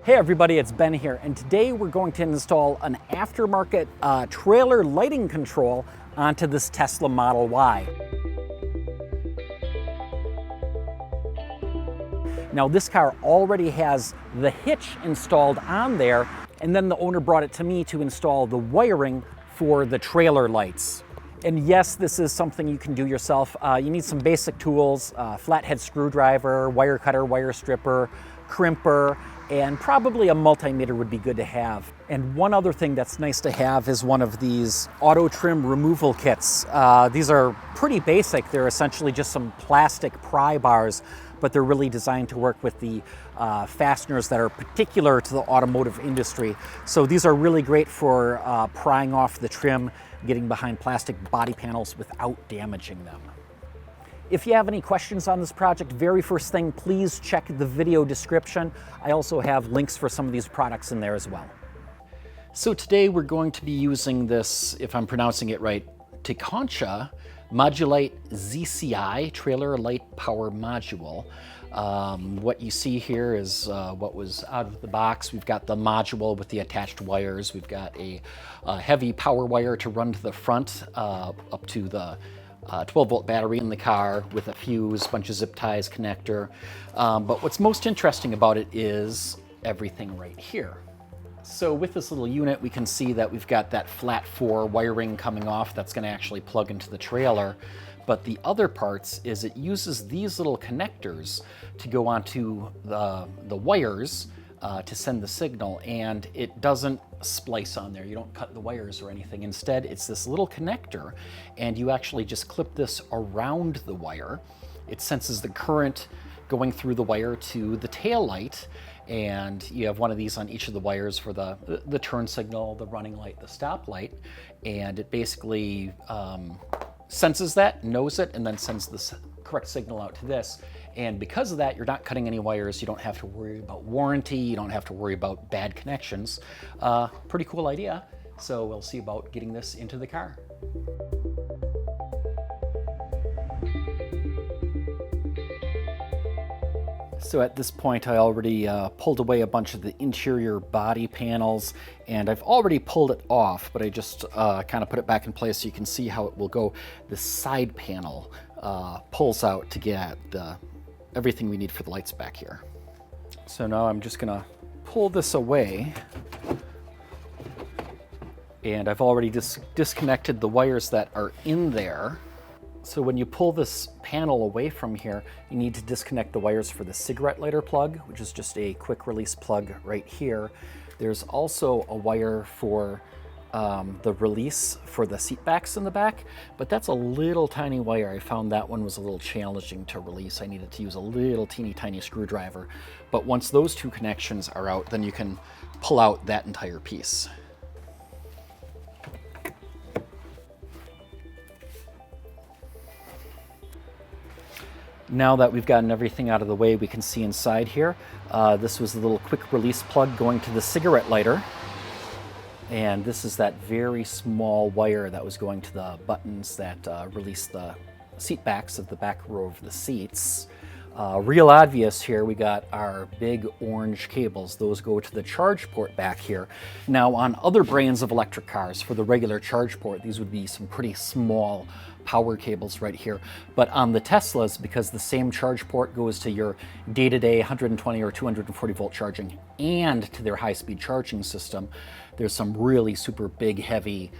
Hey everybody, it's Ben here, and today we're going to install an aftermarket trailer lighting control onto this Tesla Model Y. Now this car already has the hitch installed on there, and then the owner brought it to me to install the wiring for the trailer lights. And yes, this is something you can do yourself. You need some basic tools, flathead screwdriver, wire cutter, wire stripper, crimper, and probably a multimeter would be good to have. And one other thing that's nice to have is one of these auto trim removal kits. These are pretty basic. They're essentially just some plastic pry bars, but they're really designed to work with the fasteners that are particular to the automotive industry. So these are really great for prying off the trim, getting behind plastic body panels without damaging them. If you have any questions on this project, very first thing, please check the video description. I also have links for some of these products in there as well. So today we're going to be using this, if I'm pronouncing it right, Teconcha Modulite ZCI Trailer Light Power Module. What you see here is what was out of the box. We've got the module with the attached wires. We've got a heavy power wire to run to the front up to the 12-volt battery in the car with a fuse, bunch of zip ties, connector. But what's most interesting about it is everything right here. So with this little unit, we can see that we've got that flat 4 wiring coming off that's going to actually plug into the trailer. But the other parts is it uses these little connectors to go onto the wires to send the signal, and it doesn't splice on there. You don't cut the wires or anything. Instead, it's this little connector, and you actually just clip this around the wire. It senses the current going through the wire to the tail light, and you have one of these on each of the wires for the turn signal, the running light, the stop light, and it basically senses that, knows it, and then sends the correct signal out to this. And because of that, you're not cutting any wires. You don't have to worry about warranty. You don't have to worry about bad connections. Pretty cool idea. So we'll see about getting this into the car. So at this point, I already pulled away a bunch of the interior body panels, and I've already pulled it off, but I just kind of put it back in place so you can see how it will go. The side panel pulls out to get everything we need for the lights back here. So now I'm just gonna pull this away, and I've already disconnected the wires that are in there. So when you pull this panel away from here, you need to disconnect the wires for the cigarette lighter plug, which is just a quick release plug right here. There's also a wire for the release for the seat backs in the back, but that's a little tiny wire. I found that one was a little challenging to release. I needed to use a little teeny tiny screwdriver. But once those two connections are out, then you can pull out that entire piece. Now that we've gotten everything out of the way, we can see inside here. This was the little quick release plug going to the cigarette lighter. And this is that very small wire that was going to the buttons that release the seat backs of the back row of the seats. Real obvious here, we got our big orange cables. Those go to the charge port back here. Now on other brands of electric cars, for the regular charge port, these would be some pretty small power cables right here. But on the Teslas, because the same charge port goes to your day-to-day 120 or 240 volt charging and to their high-speed charging system, there's some really super big, heavy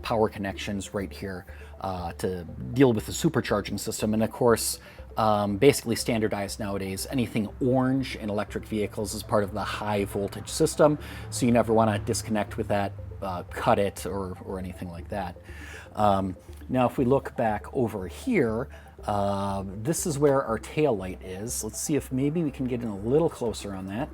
power connections right here to deal with the supercharging system. And of course, basically standardized nowadays, anything orange in electric vehicles is part of the high voltage system. So you never want to disconnect with that, cut it, or anything like that. Now, if we look back over here, this is where our tail light is. Let's see if maybe we can get in a little closer on that.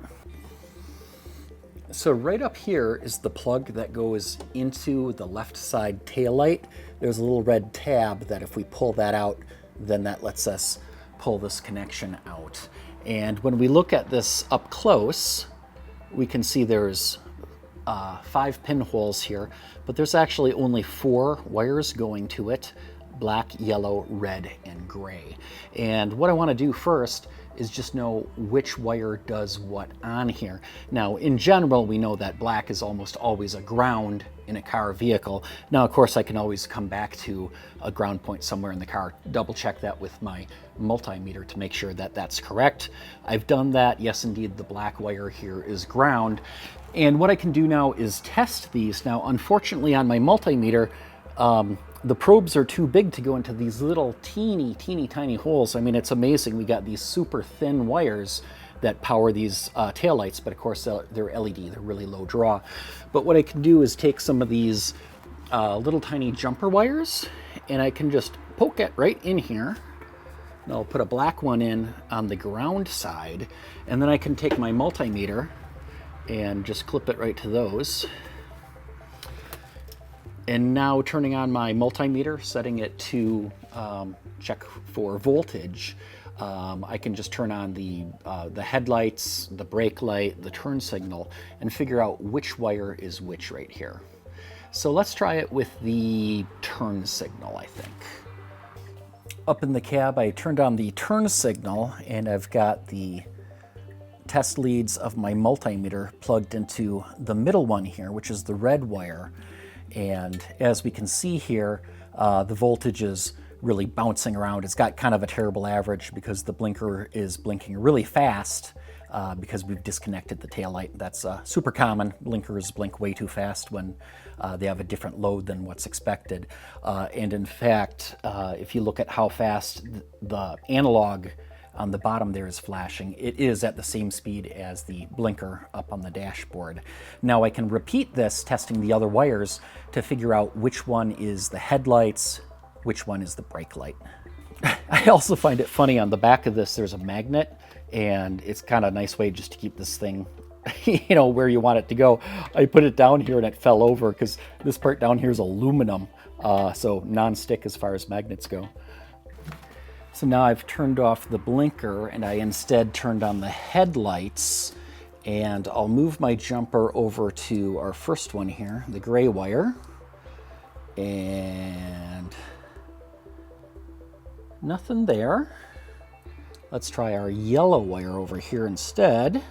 So right up here is the plug that goes into the left side tail light. There's a little red tab that if we pull that out, then that lets us pull this connection out. And when we look at this up close, we can see there's 5 pinholes here, but there's actually only 4 wires going to it: black, yellow, red, and gray. And what I want to do first is just know which wire does what on here. Now, in general, we know that black is almost always a ground in a car vehicle. Now, of course, I can always come back to a ground point somewhere in the car, double check that with my multimeter to make sure that that's correct. I've done that. Yes, indeed, the black wire here is ground. And what I can do now is test these. Now, unfortunately, on my multimeter, the probes are too big to go into these little teeny tiny holes. I mean, it's amazing. We got these super thin wires that power these taillights, but of course they're LED, they're really low draw. But what I can do is take some of these little tiny jumper wires, and I can just poke it right in here. And I'll put a black one in on the ground side, and then I can take my multimeter and just clip it right to those. And now turning on my multimeter, setting it to check for voltage, I can just turn on the headlights, the brake light, the turn signal, and figure out which wire is which right here. So let's try it with the turn signal, I think. Up in the cab, I turned on the turn signal, and I've got the test leads of my multimeter plugged into the middle one here, which is the red wire. And as we can see here, the voltage is really bouncing around. It's got kind of a terrible average because the blinker is blinking really fast because we've disconnected the taillight. That's super common. Blinkers blink way too fast when they have a different load than what's expected. And in fact, if you look at how fast the analog on the bottom there is flashing, it is at the same speed as the blinker up on the dashboard. Now I can repeat this, testing the other wires, to figure out which one is the headlights, which one is the brake light. I also find it funny, on the back of this there's a magnet, and it's kind of a nice way just to keep this thing you know, where you want it to go. I put it down here and it fell over because this part down here is aluminum, so non-stick as far as magnets go. So now I've turned off the blinker and I instead turned on the headlights, and I'll move my jumper over to our first one here, the gray wire, and nothing there. Let's try our yellow wire over here instead,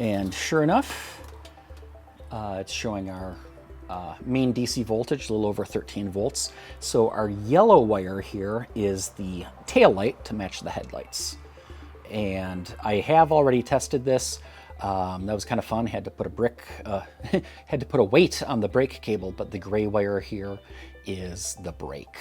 and sure enough, it's showing our main DC voltage, a little over 13 volts. So our yellow wire here is the tail light to match the headlights. And I have already tested this. That was kind of fun. Had to put a weight on the brake cable, but the gray wire here is the brake.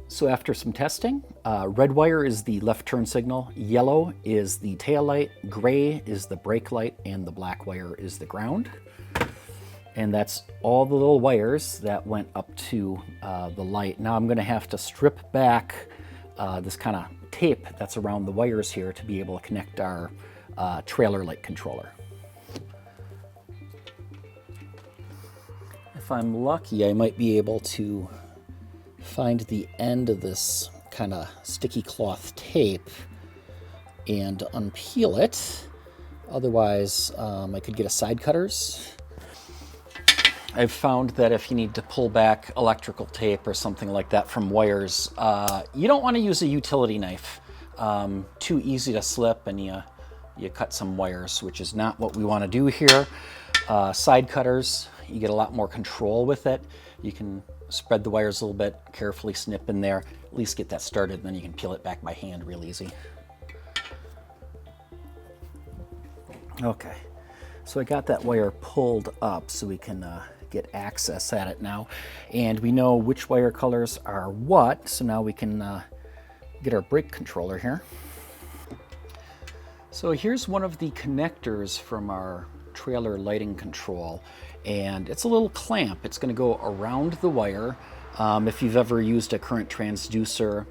So after some testing, red wire is the left turn signal, yellow is the tail light, gray is the brake light, and the black wire is the ground. And that's all the little wires that went up to the light. Now I'm going to have to strip back this kind of tape that's around the wires here to be able to connect our trailer light controller. If I'm lucky, I might be able to find the end of this kind of sticky cloth tape and unpeel it. Otherwise, I could get a side cutters. I've found that if you need to pull back electrical tape or something like that from wires, you don't want to use a utility knife. Too easy to slip and you cut some wires, which is not what we want to do here. Side cutters, you get a lot more control with it. You can spread the wires a little bit, carefully snip in there, at least get that started, and then you can peel it back by hand real easy. Okay, so I got that wire pulled up so we can get access at it now, and we know which wire colors are what, so now we can get our brake controller here. So here's one of the connectors from our trailer lighting control, and it's a little clamp. It's going to go around the wire. If you've ever used a current transducer,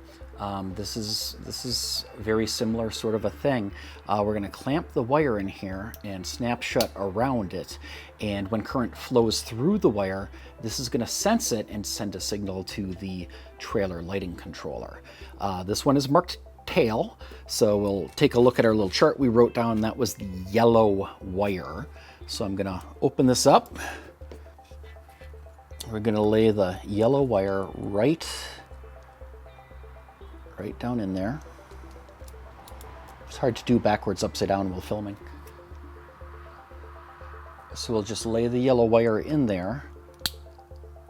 this is very similar sort of a thing. We're going to clamp the wire in here and snap shut around it, and when current flows through the wire, this is going to sense it and send a signal to the trailer lighting controller. This one is marked tail, so we'll take a look at our little chart we wrote down. That was the yellow wire. So I'm going to open this up. We're going to lay the yellow wire right down in there. It's hard to do backwards, upside down while filming. So we'll just lay the yellow wire in there,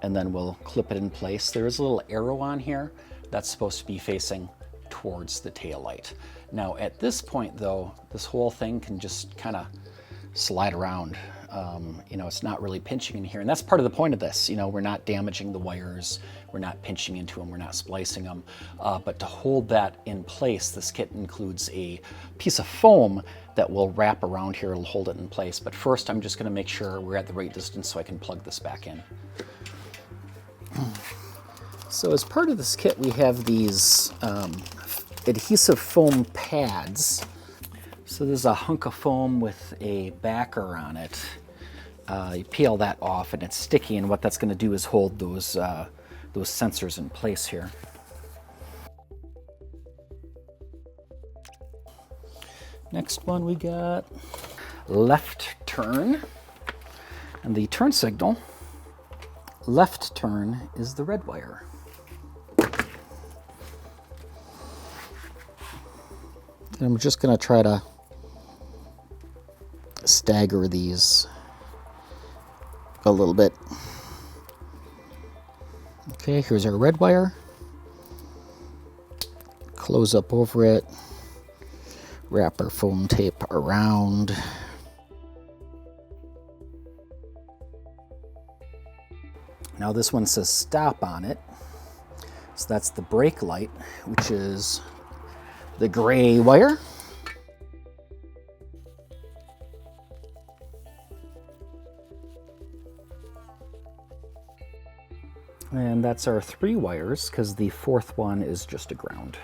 and then we'll clip it in place. There is a little arrow on here that's supposed to be facing towards the tail light. Now at this point though, this whole thing can just kind of slide around. You know, it's not really pinching in here, and that's part of the point of this. You know, we're not damaging the wires, we're not pinching into them, we're not splicing them. But to hold that in place, this kit includes a piece of foam that will wrap around here. It'll hold it in place. But first, I'm just going to make sure we're at the right distance so I can plug this back in. So as part of this kit, we have these adhesive foam pads. So there's a hunk of foam with a backer on it. You peel that off and it's sticky, and what that's going to do is hold those sensors in place here. Next one we got left turn, and the turn signal, left turn, is the red wire. And I'm just going to try to stagger these a little bit. Okay, here's our red wire. Close up over it. Wrap our foam tape around. Now this one says stop on it. So that's the brake light, which is the gray wire. And that's our 3 wires, because the 4th one is just a ground.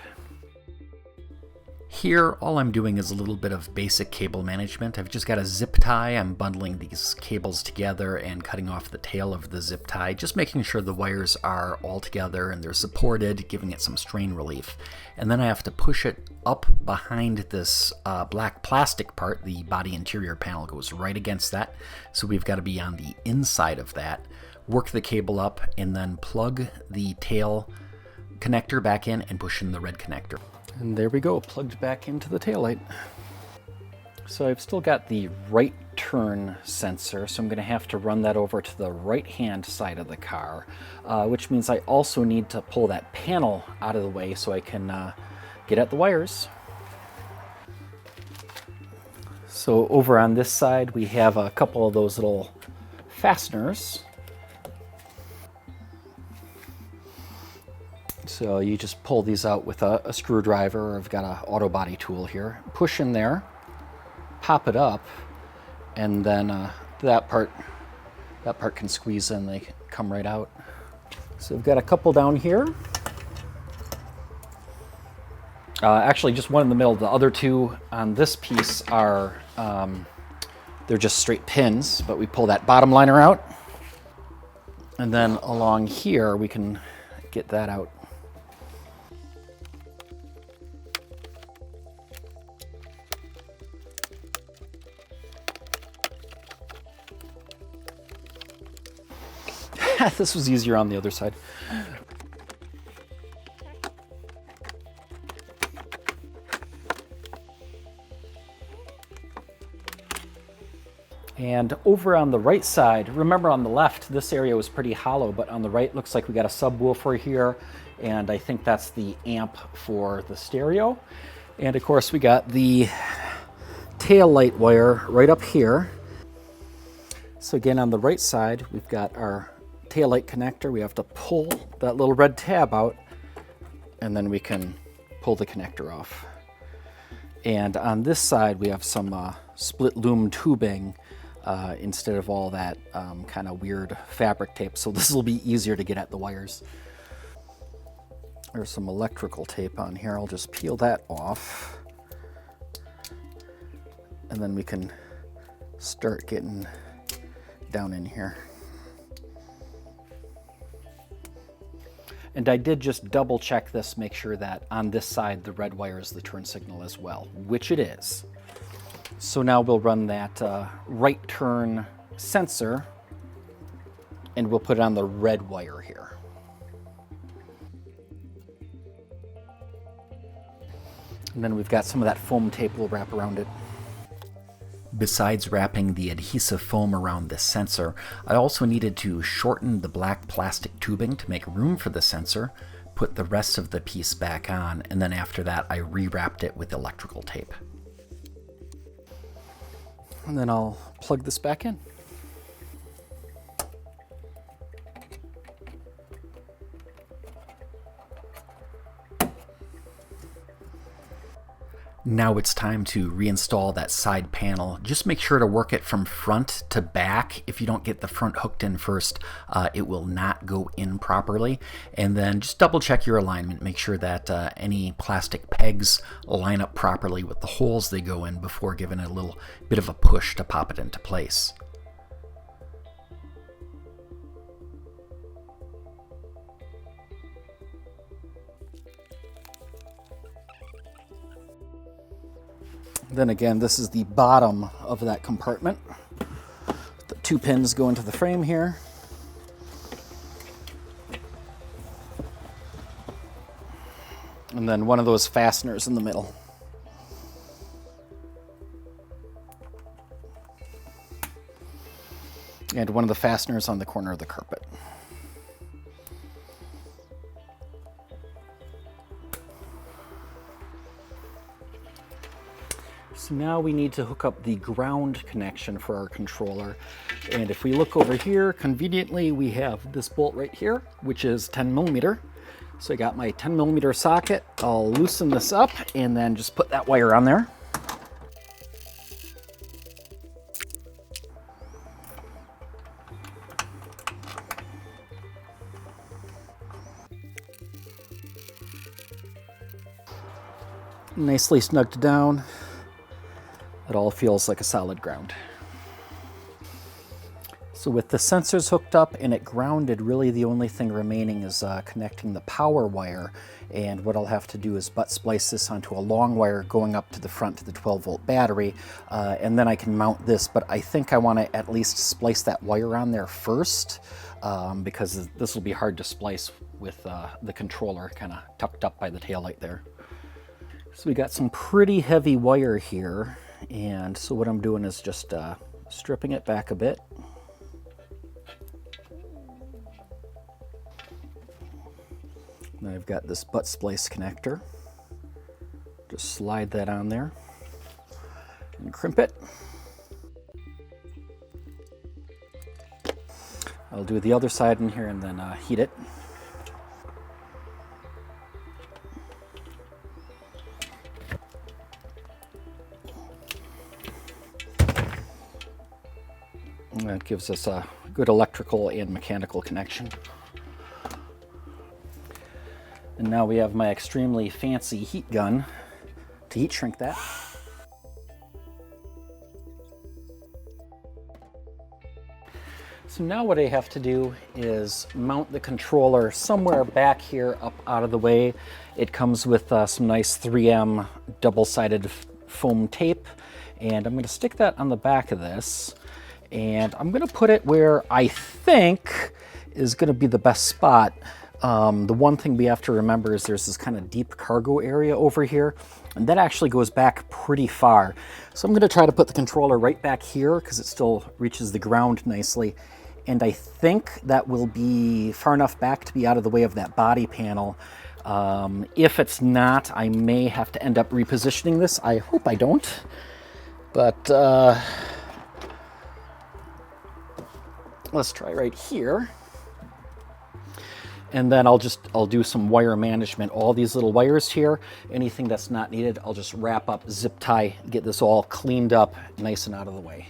Here, all I'm doing is a little bit of basic cable management. I've just got a zip tie. I'm bundling these cables together and cutting off the tail of the zip tie, just making sure the wires are all together and they're supported, giving it some strain relief. And then I have to push it up behind this black plastic part. The body interior panel goes right against that, so we've got to be on the inside of that. Work the cable up and then plug the tail connector back in and push in the red connector. And there we go, plugged back into the taillight. So I've still got the right turn sensor, so I'm going to have to run that over to the right-hand side of the car, which means I also need to pull that panel out of the way so I can get at the wires. So over on this side, we have a couple of those little fasteners. So you just pull these out with a screwdriver. I've got an autobody tool here. Push in there, pop it up, and then that part can squeeze in. They come right out. So we've got a couple down here. Actually, just one in the middle. The other 2 on this piece are they're just straight pins, but we pull that bottom liner out, and then along here we can get that out. This was easier on the other side. And over on the right side, remember on the left, this area was pretty hollow, but on the right, looks like we got a subwoofer here, and I think that's the amp for the stereo. And of course, we got the tail light wire right up here. So again, on the right side, we've got our taillight connector. We have to pull that little red tab out, and then we can pull the connector off. And on this side, we have some split loom tubing instead of all that kind of weird fabric tape. So this will be easier to get at the wires. There's some electrical tape on here. I'll just peel that off. And then we can start getting down in here. And I did just double check this, make sure that on this side the red wire is the turn signal as well, which it is. So now we'll run that right turn sensor, and we'll put it on the red wire here. And then we've got some of that foam tape we'll wrap around it. Besides wrapping the adhesive foam around the sensor, I also needed to shorten the black plastic tubing to make room for the sensor, put the rest of the piece back on, and then after that I rewrapped it with electrical tape. And then I'll plug this back in. Now it's time to reinstall that side panel. Just make sure to work it from front to back. If you don't get the front hooked in first, it will not go in properly. And then just double check your alignment. Make sure that any plastic pegs line up properly with the holes they go in before giving it a little bit of a push to pop it into place. Then again, this is the bottom of that compartment. The 2 pins go into the frame here. And then one of those fasteners in the middle. And one of the fasteners on the corner of the carpet. So now we need to hook up the ground connection for our controller. And if we look over here, conveniently we have this bolt right here, which is 10mm. So I got my 10mm socket. I'll loosen this up and then just put that wire on there. Nicely snugged down. It all feels like a solid ground. So with the sensors hooked up and it grounded, really the only thing remaining is connecting the power wire. And what I'll have to do is butt splice this onto a long wire going up to the front to the 12-volt battery. And then I can mount this, but I think I want to at least splice that wire on there first because this will be hard to splice with the controller kind of tucked up by the taillight there. So we got some pretty heavy wire here. And so what I'm doing is just stripping it back a bit. Then I've got this butt splice connector. Just slide that on there and crimp it. I'll do the other side in here and then heat it. And that gives us a good electrical and mechanical connection. And now we have my extremely fancy heat gun to heat shrink that. So now what I have to do is mount the controller somewhere back here up out of the way. It comes with some nice 3M double-sided foam tape, and I'm going to stick that on the back of this. And I'm going to put it where I think is going to be the best spot. The one thing we have to remember is there's this kind of deep cargo area over here, and that actually goes back pretty far. So I'm going to try to put the controller right back here because it still reaches the ground nicely. And I think that will be far enough back to be out of the way of that body panel. If it's not, I may have to end up repositioning this. I hope I don't. But let's try right here. And then I'll do some wire management. All these little wires here, anything that's not needed, I'll just wrap up, zip tie, get this all cleaned up, nice and out of the way.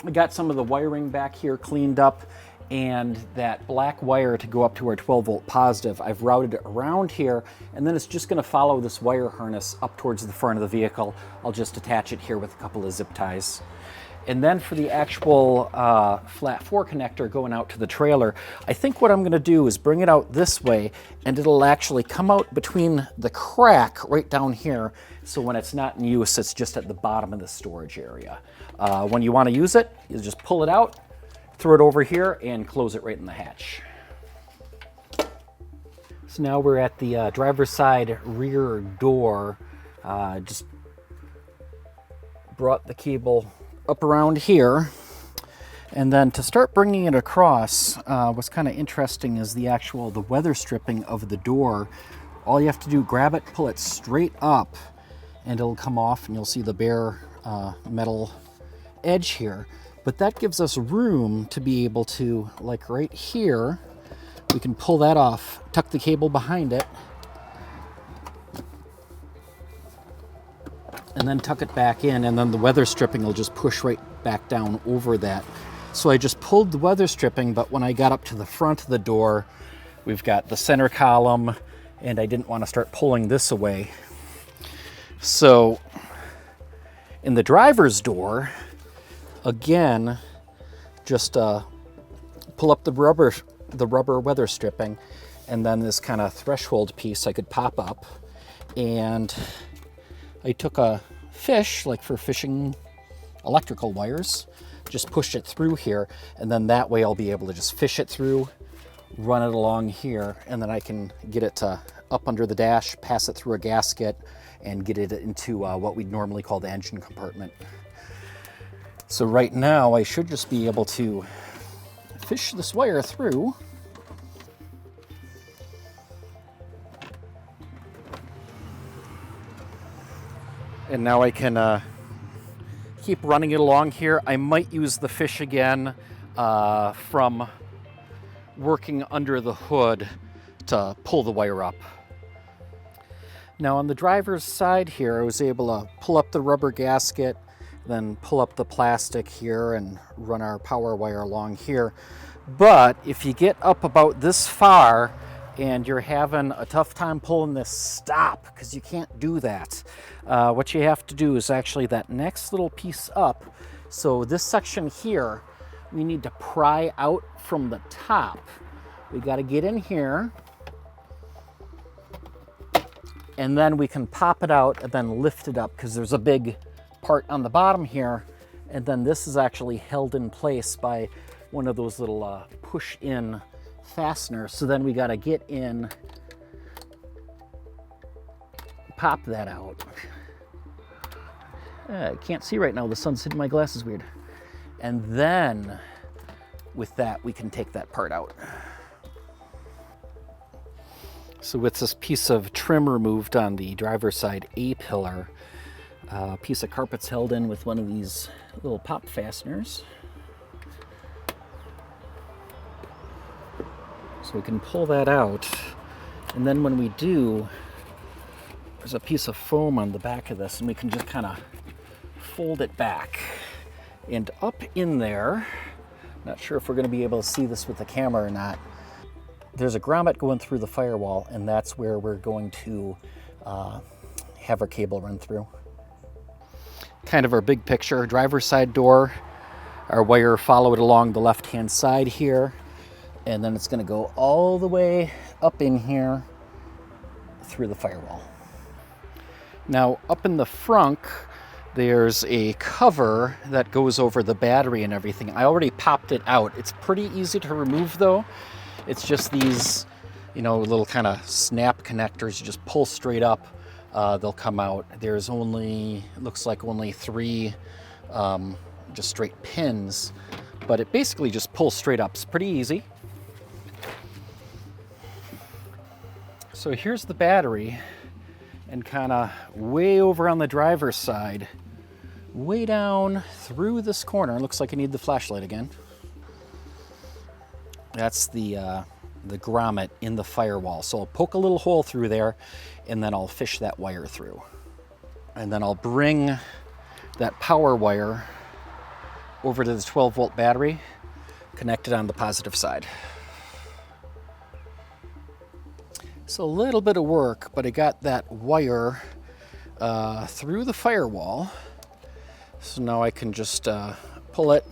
I got some of the wiring back here cleaned up, and that black wire to go up to our 12-volt positive, I've routed it around here, and then it's just gonna follow this wire harness up towards the front of the vehicle. I'll just attach it here with a couple of zip ties. And then for the actual flat 4 connector going out to the trailer, I think what I'm going to do is bring it out this way, and it'll actually come out between the crack right down here. So when it's not in use, it's just at the bottom of the storage area. When you want to use it, you just pull it out, throw it over here, and close it right in the hatch. So now we're at the driver's side rear door. Just brought the cable up around here. And then to start bringing it across, what's kind of interesting is the weather stripping of the door. All you have to do, grab it, pull it straight up, and it'll come off, and you'll see the bare metal edge here. But that gives us room to be able to, like right here, we can pull that off, tuck the cable behind it, and then tuck it back in, and then the weather stripping will just push right back down over that. So I just pulled the weather stripping, but when I got up to the front of the door, we've got the center column, and I didn't want to start pulling this away. So in the driver's door, again, just pull up the rubber weather stripping, and then this kind of threshold piece I could pop up. And I took a fish, like for fishing electrical wires, just pushed it through here, and then that way I'll be able to just fish it through, run it along here, and then I can get it to up under the dash, pass it through a gasket, and get it into what we'd normally call the engine compartment. So right now I should just be able to fish this wire through. And now I can keep running it along here. I might use the fish again from working under the hood to pull the wire up. Now on the driver's side here, I was able to pull up the rubber gasket, then pull up the plastic here and run our power wire along here. But if you get up about this far and you're having a tough time pulling this, stop, because you can't do that. What you have to do is actually that next little piece up. So this section here, we need to pry out from the top. We got to get in here, and then we can pop it out and then lift it up, because there's a big part on the bottom here, and then this is actually held in place by one of those little push-in fasteners. So then we got to get in, pop that out. I can't see right now, the sun's hitting my glasses weird. And then with that we can take that part out. So with this piece of trim removed on the driver's side A-pillar, a piece of carpet's held in with one of these little pop fasteners. So we can pull that out, and then when we do, there's a piece of foam on the back of this, and we can just kind of fold it back. And up in there, not sure if we're going to be able to see this with the camera or not, there's a grommet going through the firewall, and that's where we're going to have our cable run through. Kind of our big picture, driver's side door, our wire followed along the left-hand side here, and then it's going to go all the way up in here through the firewall. Now up in the front, there's a cover that goes over the battery and everything. I already popped it out. It's pretty easy to remove though. It's just these, little kind of snap connectors. You just pull straight up, they'll come out. There's only, it looks like only 3 just straight pins, but it basically just pulls straight up. It's pretty easy. So here's the battery, and kind of way over on the driver's side, way down through this corner. It looks like I need the flashlight again. That's the grommet in the firewall. So I'll poke a little hole through there, and then I'll fish that wire through. And then I'll bring that power wire over to the 12-volt battery, connect it on the positive side. So a little bit of work, but I got that wire through the firewall. So now I can just pull it,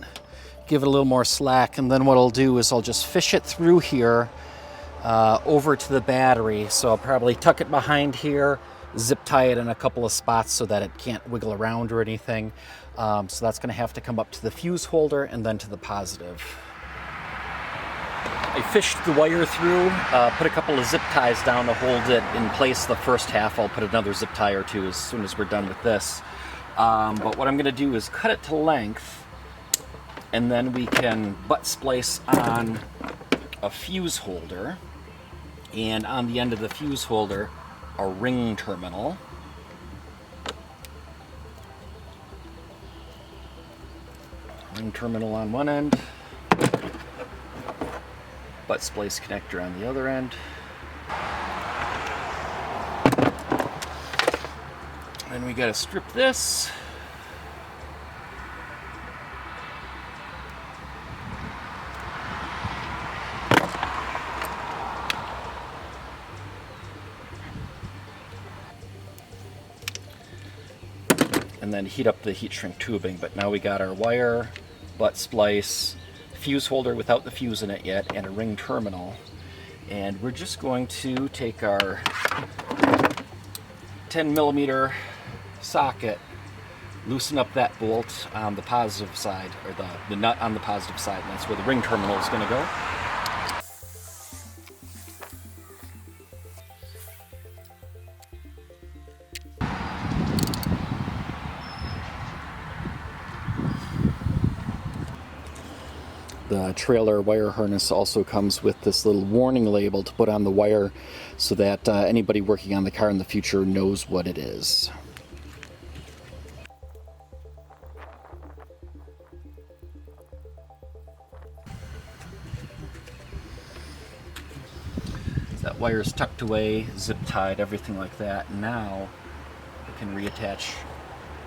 give it a little more slack, and then what I'll do is I'll just fish it through here over to the battery. So I'll probably tuck it behind here, zip tie it in a couple of spots so that it can't wiggle around or anything. So that's going to have to come up to the fuse holder and then to the positive. I fished the wire through, put a couple of zip ties down to hold it in place the first half. I'll put another zip tie or two as soon as we're done with this. But what I'm going to do is cut it to length, and then we can butt splice on a fuse holder, and on the end of the fuse holder, a ring terminal. Ring terminal on one end, butt splice connector on the other end. And we got to strip this. And then heat up the heat shrink tubing. But now we got our wire, butt splice, fuse holder without the fuse in it yet, and a ring terminal. And we're just going to take our 10mm socket, loosen up that bolt on the positive side, or the nut on the positive side, and that's where the ring terminal is going to go. The trailer wire harness also comes with this little warning label to put on the wire so that anybody working on the car in the future knows what it is. That wire's tucked away, zip tied, everything like that. Now we can reattach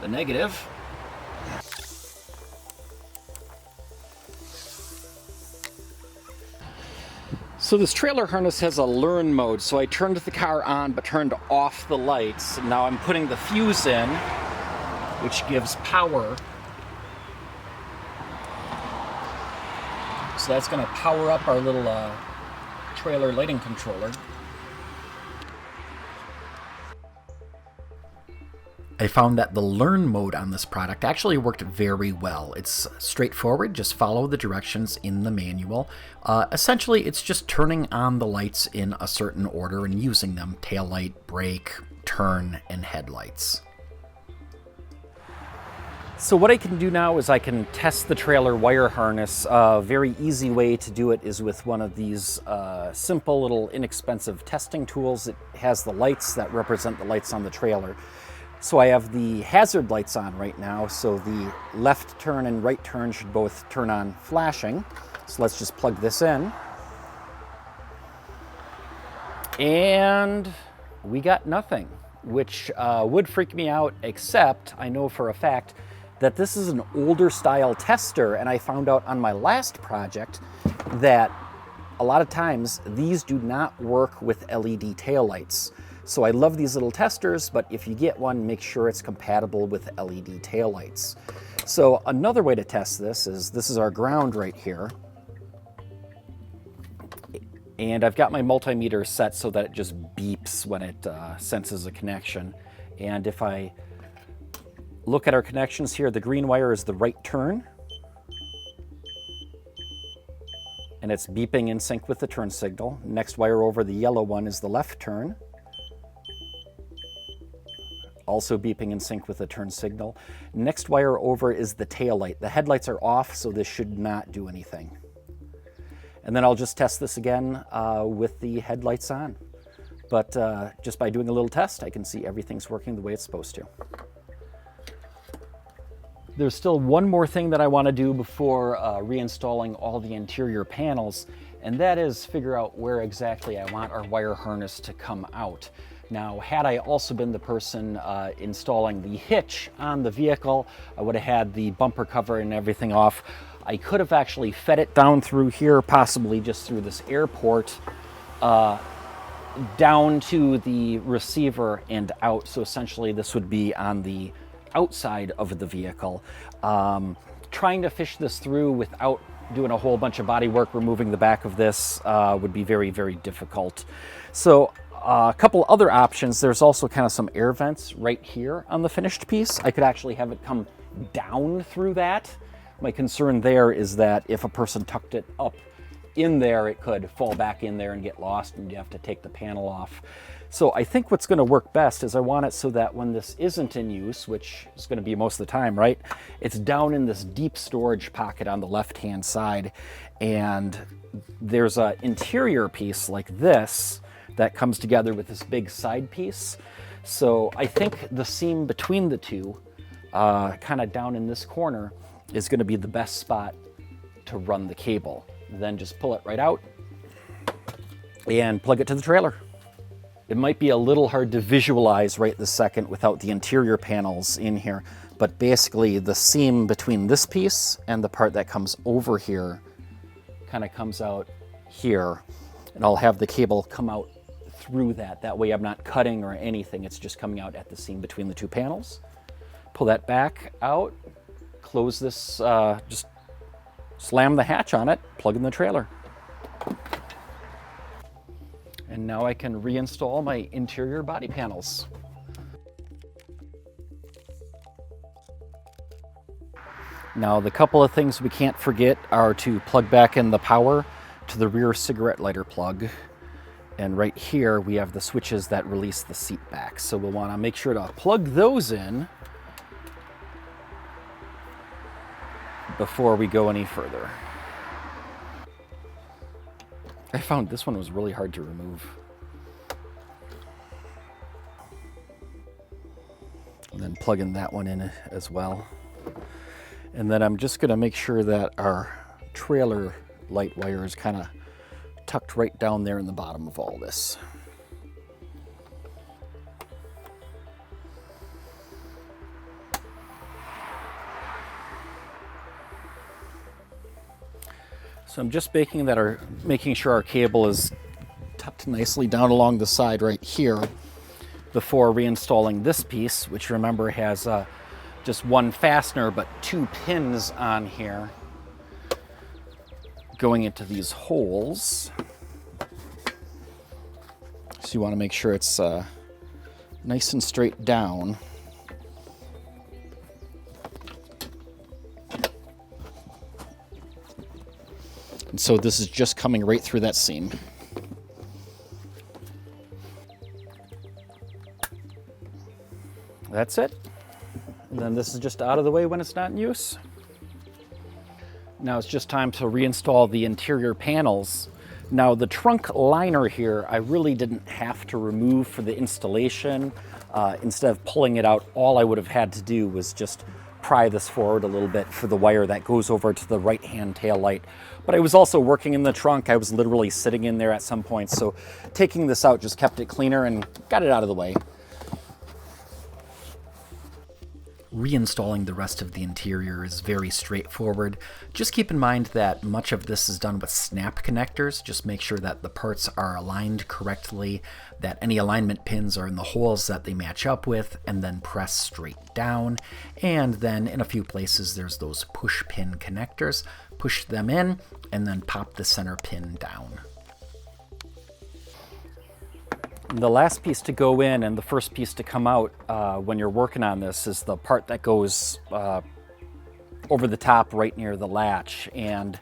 the negative. So this trailer harness has a learn mode, so I turned the car on but turned off the lights. And now I'm putting the fuse in, which gives power. So that's going to power up our little trailer lighting controller. I found that the learn mode on this product actually worked very well. It's straightforward, just follow the directions in the manual. Essentially, it's just turning on the lights in a certain order and using them: tail light, brake, turn, and headlights. So what I can do now is I can test the trailer wire harness. A very easy way to do it is with one of these simple little inexpensive testing tools. It has the lights that represent the lights on the trailer. So I have the hazard lights on right now, so the left turn and right turn should both turn on flashing. So let's just plug this in. And we got nothing, which would freak me out, except I know for a fact that this is an older style tester, and I found out on my last project that a lot of times these do not work with LED taillights. So I love these little testers, but if you get one, make sure it's compatible with LED taillights. So another way to test this is our ground right here. And I've got my multimeter set so that it just beeps when it senses a connection. And if I look at our connections here, the green wire is the right turn. And it's beeping in sync with the turn signal. Next wire over, the yellow one, is the left turn. Also beeping in sync with the turn signal. Next wire over is the tail light. The headlights are off, so this should not do anything. And then I'll just test this again with the headlights on. But just by doing a little test, I can see everything's working the way it's supposed to. There's still one more thing that I want to do before reinstalling all the interior panels, and that is figure out where exactly I want our wire harness to come out. Now, had I also been the person installing the hitch on the vehicle, I would have had the bumper cover and everything off. I could have actually fed it down through here, possibly just through this airport, down to the receiver and out. So essentially this would be on the outside of the vehicle. Trying to fish this through without doing a whole bunch of body work, removing the back of this would be very, very difficult. So a couple other options. There's also kind of some air vents right here on the finished piece. I could actually have it come down through that. My concern there is that if a person tucked it up in there, it could fall back in there and get lost and you have to take the panel off. So I think what's going to work best is I want it so that when this isn't in use, which is going to be most of the time, right? It's down in this deep storage pocket on the left-hand side. And there's an interior piece like this that comes together with this big side piece. So I think the seam between the two, kind of down in this corner, is going to be the best spot to run the cable. Then just pull it right out and plug it to the trailer. It might be a little hard to visualize right this second without the interior panels in here, but basically the seam between this piece and the part that comes over here kind of comes out here, and I'll have the cable come out through that. That way I'm not cutting or anything, it's just coming out at the seam between the two panels. Pull that back out, close this, just slam the hatch on it, plug in the trailer. And now I can reinstall my interior body panels. Now the couple of things we can't forget are to plug back in the power to the rear cigarette lighter plug. And right here we have the switches that release the seat back. So we'll want to make sure to plug those in before we go any further. I found this one was really hard to remove. And then plug in that one in as well. And then I'm just going to make sure that our trailer light wire is kind of tucked right down there in the bottom of all this. So I'm just making sure our cable is tucked nicely down along the side right here before reinstalling this piece, which remember has just one fastener but two pins on here going into these holes. So you want to make sure it's nice and straight down. And so this is just coming right through that seam. That's it. And then this is just out of the way when it's not in use. Now it's just time to reinstall the interior panels. Now the trunk liner here, I really didn't have to remove for the installation. Instead of pulling it out, all I would have had to do was just pry this forward a little bit for the wire that goes over to the right-hand tail light. But I was also working in the trunk. I was literally sitting in there at some point, so taking this out just kept it cleaner and got it out of the way. Reinstalling the rest of the interior is very straightforward. Just keep in mind that much of this is done with snap connectors. Just make sure that the parts are aligned correctly, that any alignment pins are in the holes that they match up with, and then press straight down. And then in a few places there's those push pin connectors. Push them in and then pop the center pin down. The last piece to go in and the first piece to come out when you're working on this is the part that goes over the top right near the latch. And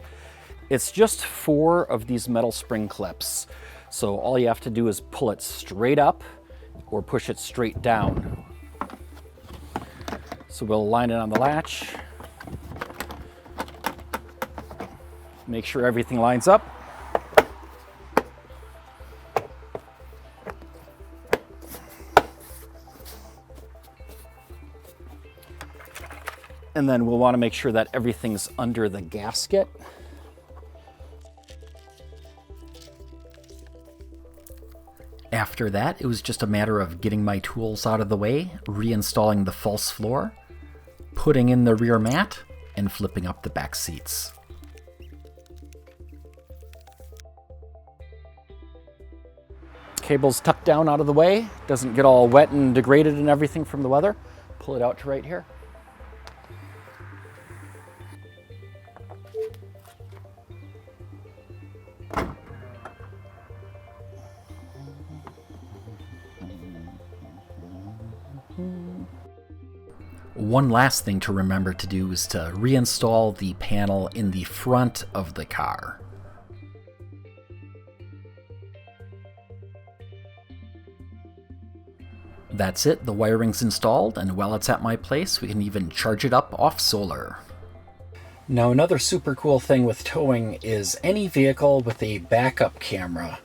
it's just 4 of these metal spring clips. So all you have to do is pull it straight up or push it straight down. So we'll align it on the latch. Make sure everything lines up. And then we'll want to make sure that everything's under the gasket. After that, it was just a matter of getting my tools out of the way, reinstalling the false floor, putting in the rear mat, and flipping up the back seats. Cable's tucked down out of the way, doesn't get all wet and degraded and everything from the weather. Pull it out to right here. One last thing to remember to do is to reinstall the panel in the front of the car. That's it, the wiring's installed, and while it's at my place, we can even charge it up off solar. Now another super cool thing with towing is any vehicle with a backup camera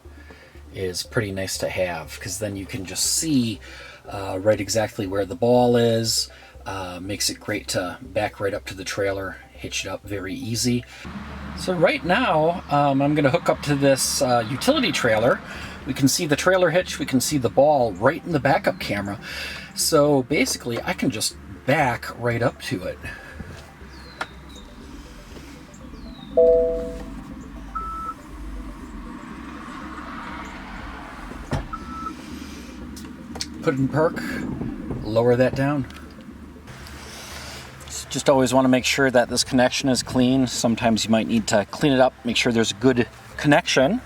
is pretty nice to have, because then you can just see right exactly where the ball is. Makes it great to back right up to the trailer, hitch it up very easy. So right now I'm going to hook up to this utility trailer. We can see the trailer hitch, we can see the ball right in the backup camera. So basically I can just back right up to it. Put it in park, lower that down. So just always want to make sure that this connection is clean. Sometimes you might need to clean it up, make sure there's a good connection.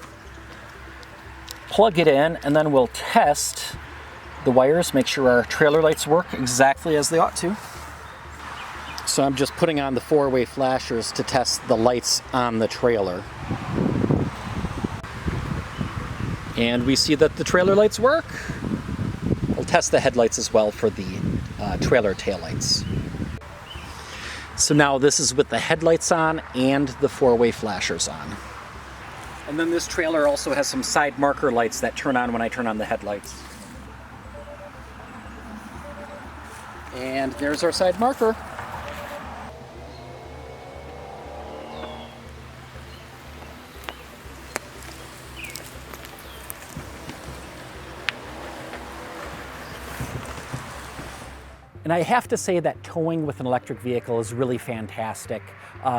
Plug it in, and then we'll test the wires, make sure our trailer lights work exactly as they ought to. So I'm just putting on the 4-way flashers to test the lights on the trailer. And we see that the trailer lights work. We'll test the headlights as well for the trailer taillights. So now this is with the headlights on and the 4-way flashers on. And then this trailer also has some side marker lights that turn on when I turn on the headlights. And there's our side marker. And I have to say that towing with an electric vehicle is really fantastic.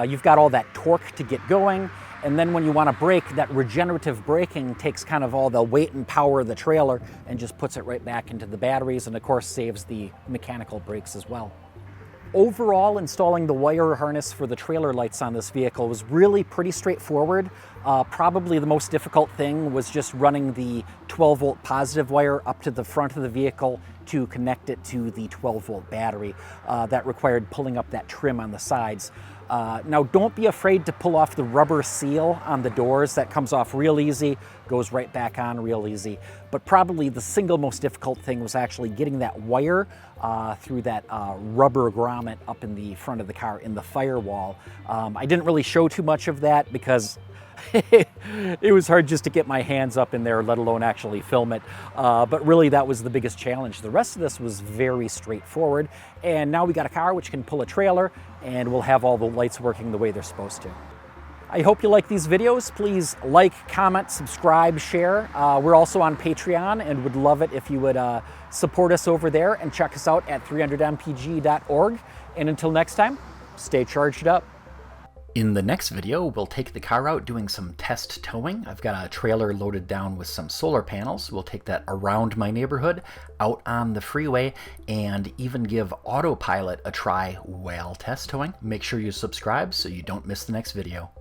You've got all that torque to get going, and then when you want to brake, that regenerative braking takes kind of all the weight and power of the trailer and just puts it right back into the batteries, and of course saves the mechanical brakes as well. Overall, installing the wire harness for the trailer lights on this vehicle was really pretty straightforward. Probably the most difficult thing was just running the 12-volt positive wire up to the front of the vehicle to connect it to the 12-volt battery. That required pulling up that trim on the sides. Now don't be afraid to pull off the rubber seal on the doors. That comes off real easy, goes right back on real easy. But probably the single most difficult thing was actually getting that wire through that rubber grommet up in the front of the car in the firewall. I didn't really show too much of that because it was hard just to get my hands up in there, let alone actually film it. But really that was the biggest challenge. The rest of this was very straightforward. And now we got a car which can pull a trailer, and we'll have all the lights working the way they're supposed to. I hope you like these videos. Please like, comment, subscribe, share. We're also on Patreon and would love it if you would support us over there, and check us out at 300mpg.org. And until next time, stay charged up. In the next video, we'll take the car out doing some test towing. I've got a trailer loaded down with some solar panels. We'll take that around my neighborhood, out on the freeway, and even give autopilot a try while test towing. Make sure you subscribe so you don't miss the next video.